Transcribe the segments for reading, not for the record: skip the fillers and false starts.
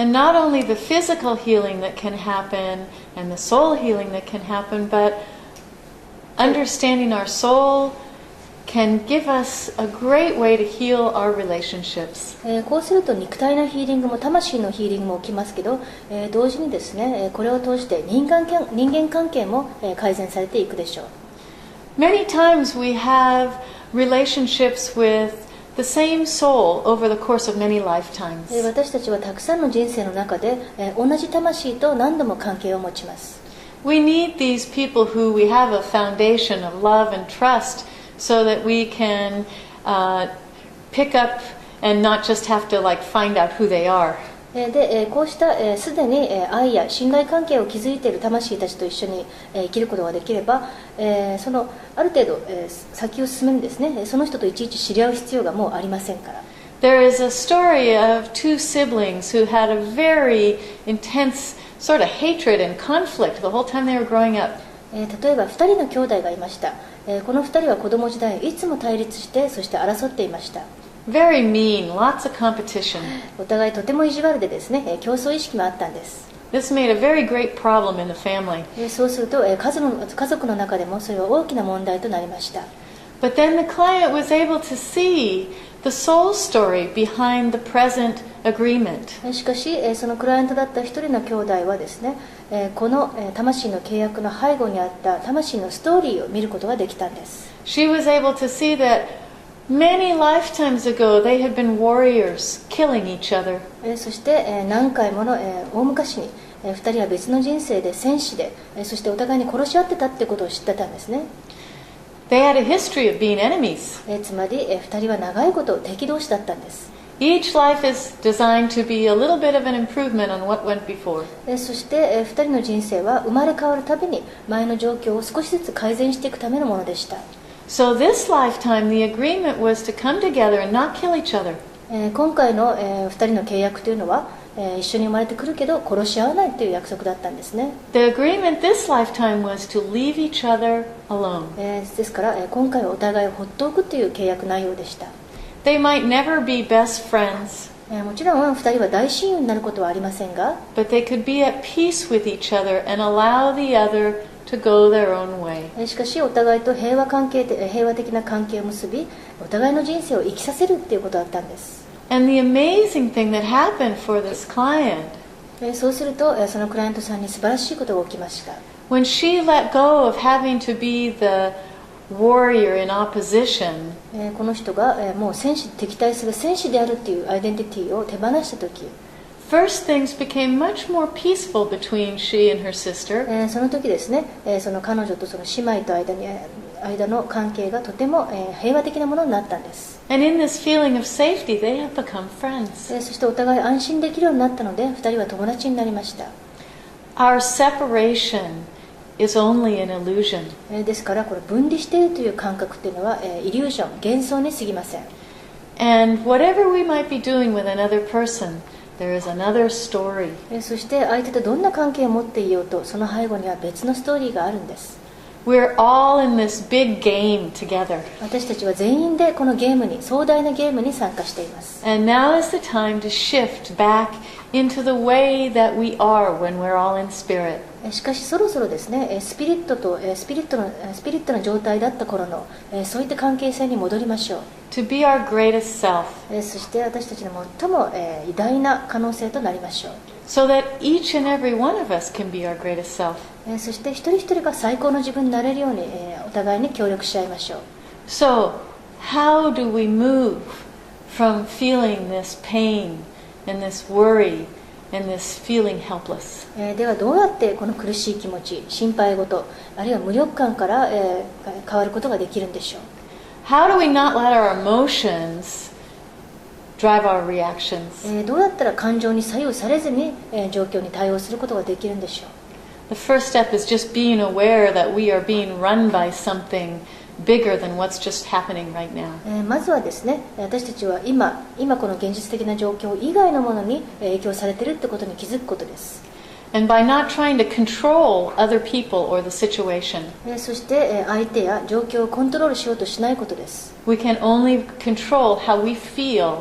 And not only the physical healing that can happen and the soul healing that can happen, but understanding our soul can give us a great way to heal our relationships. こうすると肉体のヒーリングも魂のヒーリングも起きますけど、同時にですね、これを通して人間関係も改善されていくでしょう。Many times we have relationships with the same soul over the course of many lifetimes. 私たちはたくさんの人生の中で、同じ魂と何度も関係を持ちます。We need these people who we have a foundation of love and trust so that we can pick up and not just have to find out who they are. で、こうしたすでに愛や信頼関係を築いている魂たちと一緒に生きることができれば、そのある程度先を進めるんですね。その人といちいち知り合う必要がもうありませんから。There is a story of two siblings who had a very intense sort of hatred and conflict the whole time they were growing up. 例えば2人の兄弟がいました。この2人は子供時代いつも対立してそして争っていました。Very mean, lots of competition. お互いとても意地悪でですね、競争意識もあったんです。This made a very great problem in the family. そうすると家族の中でもそれは大きな問題となりました。But then the client was able to see the soul story behind the present agreement. しかし、そのクライアントだった一人の兄弟はですね、この魂の契約の背後にあった魂のストーリーを見ることができたんです。She was able to see that many lifetimes ago they had been warriors killing each other. そして何回もの大昔に2人は別の人生で戦士でそしてお互いに殺し合ってたってことを知ってたんですね。They had a history of being enemies. つまり2人は長いこと敵同士だったんです。Each life is designed to be a little bit of an improvement on what went before. そして2人の人生は生まれ変わるたびに前の状況を少しずつ改善していくためのものでした。So this lifetime the agreement was to come together and not kill each other. 今回の2人の契約というのは一緒に生まれてくるけど殺し合わないという約束だったんですね。The agreement this lifetime was to leave each other alone. ですから今回はお互いを放っておくという契約内容でした。They might never be best friends, もちろん2人は大親友になることはありませんが、but they could be at peace with each other and allow the other to go their own way. しかしお互いと平和的な関係を結びお互いの人生を生きさせるということだったんです。And the amazing thing that happened for this client, そうするとそのクライアントさんに素晴らしいことが起きました。 when she let go of having to be the warrior in opposition, この人がもう敵対する戦士であるというアイデンティティを手放したとき、 first things became much more peaceful between she and her sister. その時ですね、その彼女とその姉妹と間の関係がとても平和的なものになったんです。 And in this feeling of safety, they have become friends. そしてお互い安心できるようになったので2人は友達になりました。 Our separation is only an illusion. ですからこれ分離しているという感覚っていうのはイリュージョン、幻想に過ぎません。 And whatever we might be doing with another person, there is another story. そして相手とどんな関係を持っていようとその背後には別のストーリーがあるんです。 We're all in this big game together. 私たちは全員でこの壮大なゲームに参加しています。 And now is the time to shift back into the way that we are when we're all in spirit. しかしそろそろですね、スピリットの状態だった頃のそういった関係性に戻りましょう。 To be our greatest self. そして私たちの最も偉大な可能性となりましょう。 So that each and every one of us can be our greatest self. そして一人一人が最高の自分になれるようにお互いに協力し合いましょう。 So, how do we move from feeling this pain and this worry and this feeling helpless? ではどうやってこの苦しい気持ち、心配事、あるいは無力感から変わることができるんでしょう。 How do we not let our emotions drive our reactions? どうやったら感情に左右されずに状況に対応することができるんでしょう。 The first step is just being aware that we are being run by something bigger than what's just happening right now. まずはですね、私たちは今この現実的な状況以外のものに影響されているってことに気づくことです。 And by not trying to control other people or the situation, そして相手や状況をコントロールしようとしないことです。 we can only control how we feel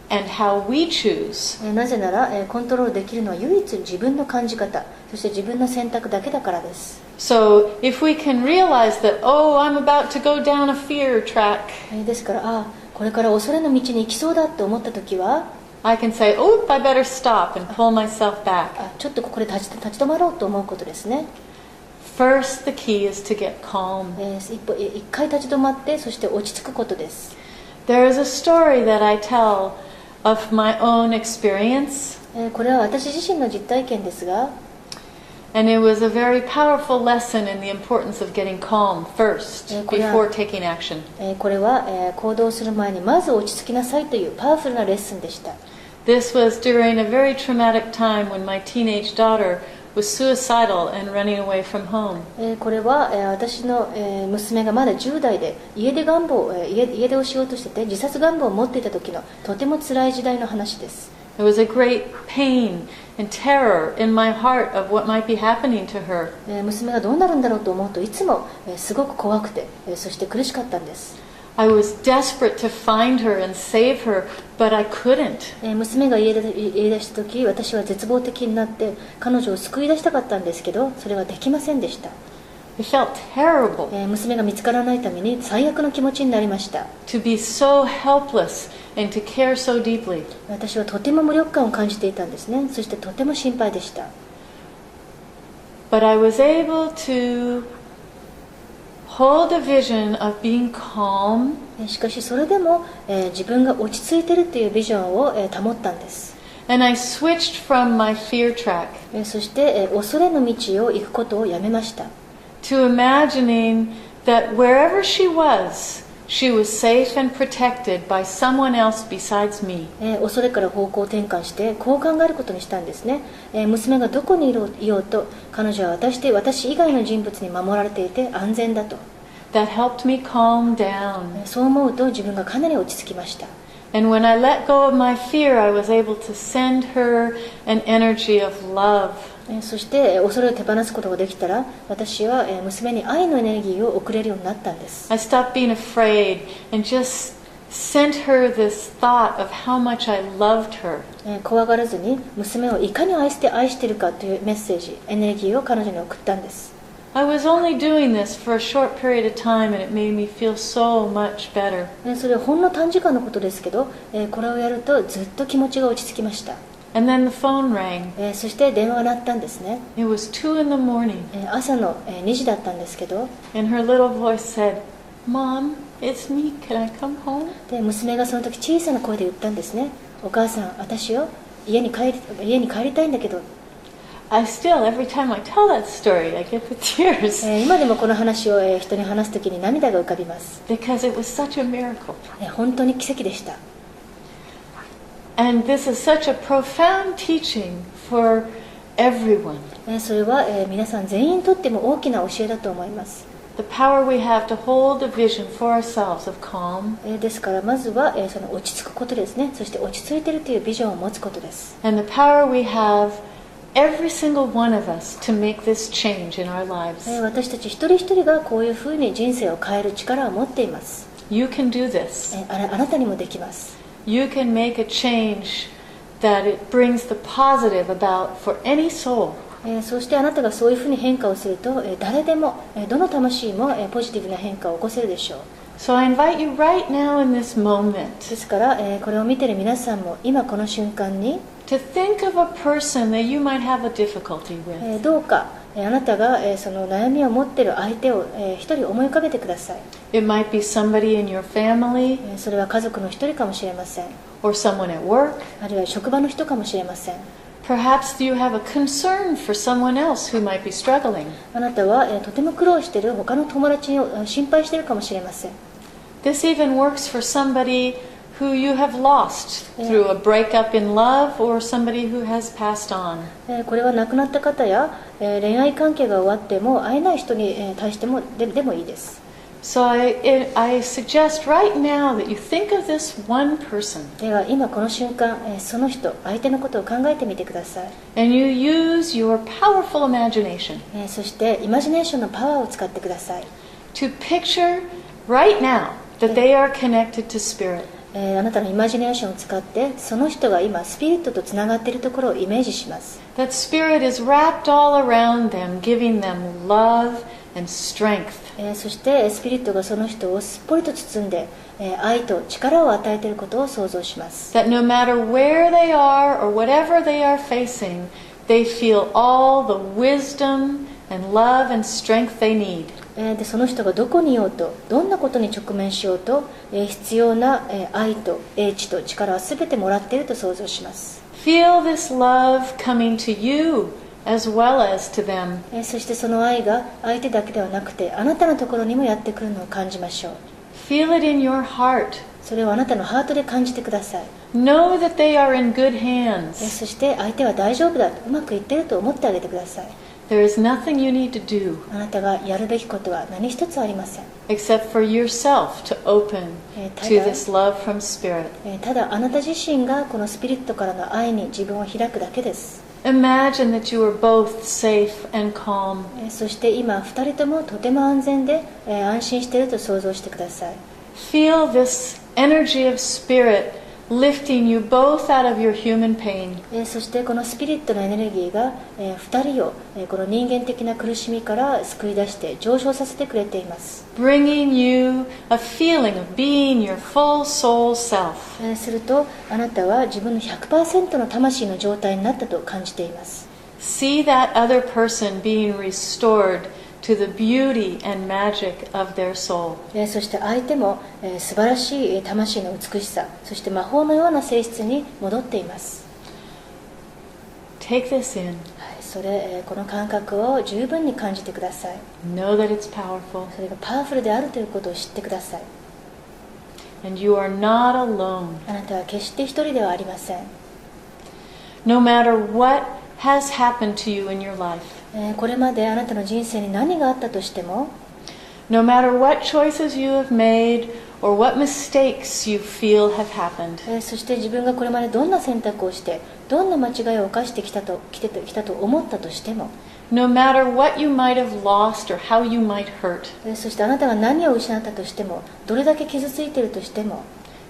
and how we choose. なぜなら、コントロールできるのは唯一自分の感じ方、そして自分の選択だけだからです。So if we can realize that, oh, I'm about to go down a fear track, ですから、これから恐れの道に行きそうだと思ったときは、I can say, oh, I better stop and pull myself back. ちょっとここで立ち止まろうと思うことですね。First, the key is to get calm. 一回立ち止まって、そして落ち着くことです。There is a story that I tell of my own experience. これは私自身の実体験ですが、And it was a very powerful lesson in the importance of getting calm first before taking action. これは、行動する前にまず落ち着きなさいというパワフルなレッスンでした。This was during a very traumatic time when my teenage daughter was suicidal and running away from home. これは、私の、娘がまだ10代で家出をしようとしてて自殺願望を持っていた時のとても辛い時代の話です。There was a great pain and terror in my heart of what might be happening to her. 娘がどうなるんだろうと思うといつも、すごく怖くて、そして苦しかったんです。I was desperate to find her and save her, but I couldn't. 娘が家出した時、私は絶望的になって彼女を救い出したかったんですけど、それはできませんでした。It felt terrible 娘が見つからないために最悪の気持ちになりました。 to be so helpless and to care so deeply. 私はとても無力感を感じていたんですね。そしてとても心配でした。 But I was able to hold a vision of being calm. しかしそれでも、自分が落ち着いているというビジョンを、保ったんです。 And I switched from my fear track そして、恐れの道を行くことをやめました。 to imagining that wherever she was safe and protected by someone else besides me. 恐れから方向転換してこう考えることにしたんですね。娘がどこにいようと彼女は私以外の人物に守られていて安全だと。 That helped me calm down. そう思うと自分がかなり落ち着きました。 And when I let go of my fear, I was able to send her an energy of love. そして恐れを手放すことができたら私は娘に愛のエネルギーを送れるようになったんです。 I stopped being afraid and just sent her this thought of how much I loved her. 怖がらずに娘をいかに愛しているかというメッセージ、エネルギーを彼女に送ったんです。 I was only doing this for a short period of time and it made me feel so much better. それはほんの短時間のことですけど、これをやるとずっと気持ちが落ち着きました。 And then the phone rang. そして電話が鳴ったんですね。 It was 2 in the morning. 朝の2時だったんですけど、 And her little voice said, Mom, it's me. Can I come home? で娘がその時小さな声で言ったんですね。お母さん、私よ、家に帰りたいんだけど。 I still, every time I tell that story, I get the tears. 今でもこの話を人に話す時に涙が浮かびます。 Because it was such a miracle. 本当に奇跡でした。 And this is such a profound teaching for everyone. それは皆さん全員にとっても大きな教えだと思います。 The power we have to hold a vision for ourselves of calm. ですからまずはその落ち着くことですね。そして落ち着いているというビジョンを持つことです。 And the power we have, every single one of us, to make this change in our lives. 私たち一人一人がこういうふうに人生を変える力を持っています。 You can do this. あなたにもできます。 You can make a change that it brings the positive about for any soul. そしてあなたがそういうふうに変化をすると誰でもどの魂もポジティブな変化を起こせるでしょう。 So I invite you right now in this moment ですからこれを見ている皆さんも今この瞬間に to think of a person that you might have a difficulty with. どうかあなたがその悩みを持っている相手を一人思い浮かべてください。 It might be somebody in your family それは家族の一人かもしれません。 or someone at work. あるいは職場の人かもしれません。 Perhaps you have a concern for someone else who might be struggling. あなたはとても苦労している他の友達を心配しているかもしれません。 This even works for somebody who you have lost through a breakup in love or somebody who has passed on. これは亡くなった方や恋愛関係が終わっても会えない人に対してもでもいいです。 So I suggest right now that you think of this one person では今この瞬間その人相手のことを考えてみてください。 and you use your powerful imagination そしてイマジネーションのパワーを使ってください。 to picture right now that they are connected to spirit. あなたのイマジネーションを使ってその人が今スピリットとつながっているところをイメージします。 That spirit is wrapped all around them, giving them love and strength. そしてスピリットがその人をすっぽりと包んで愛と力を与えていることを想像します。 That no matter where they are or whatever they are facing, they feel all the wisdom and love and strength they need. でその人がどこにいようとどんなことに直面しようと必要な愛と英知と力は全てもらっていると想像します。 Feel this love coming to you as well as to them. そしてその愛が相手だけではなくてあなたのところにもやってくるのを感じましょう。 Feel it in your heart. それをあなたのハートで感じてください。 Know that they are in good hands. そして相手は大丈夫だとうまくいっていると思ってあげてください。 There is nothing you need to do あなたがやるべきことは何一つありません。 except for yourself to open to this love from Spirit. ただあなた自身がこのスピリットからの愛に自分を開くだけです。 Imagine that you are both safe and calm. そして今2人ともとても安全で安心していると想像してください。 Feel this energy of Spirit lifting you both out of your human pain. そしてこのスピリットのエネルギーが2人をこの人間的な苦しみから救い出して上昇させてくれています。 Bringing you a feeling of being your full soul self. するとあなたは自分の 100% の魂の状態になったと感じています。 See that other person being restored to the beauty and magic of their soul. そして相手も素晴らしい魂の美しさ、そして魔法のような性質に戻っています。 Take this in. この感覚を十分に感じてください。 Know that it's powerful. それがパワフルであるということを知ってください。 And you are not alone. あなたは決して一人ではありません。 No matter what has happened to you in your life. これまであなたの人生に何があったとしても、 No matter what choices you have made or what mistakes you feel have happened. そして自分がこれまでどんな選択をしてどんな間違いを犯してきたと思ったとしても、 No matter what you might have lost or how you might hurt. そしてあなたが何を失ったとしてもどれだけ傷ついているとしても、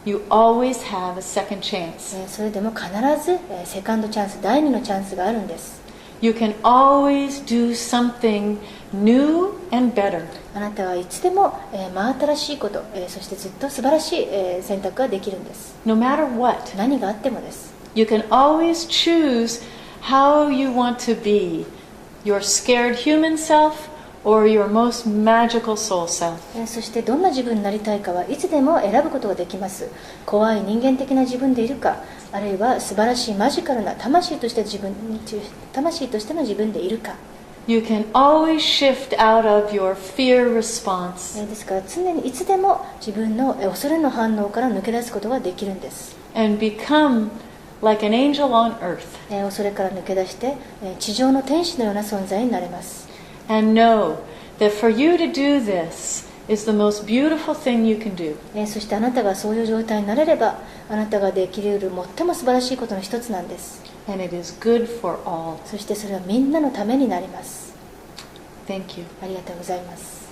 You always have a second chance. それでも必ずセカンドチャンス、第二のチャンスがあるんです。 You can always do something new and better. あなたはいつでも真新しいこと、そしてずっと素晴らしい選択ができるんです。 No matter what. 何があってもです。 You can always choose how you want to be. Your scared human self or your most magical soul self. そしてどんな自分になりたいかはいつでも選ぶことができます。怖い人間的な自分でいるか、あるいは素晴らしいマジカルな魂としての自分でいるか。 You can always shift out of your fear response ですから常にいつでも自分の恐れの反応から抜け出すことができるんです。 and become like an angel on earth. 恐れから抜け出して地上の天使のような存在になれます。 And know that for you to do this is the most beautiful thing you can do. そしてあなたがそういう状態になれればあなたができる最も素晴らしいことの一つなんです。 And it is good for all. そしてそれはみんなのためになります。 Thank you. ありがとうございます。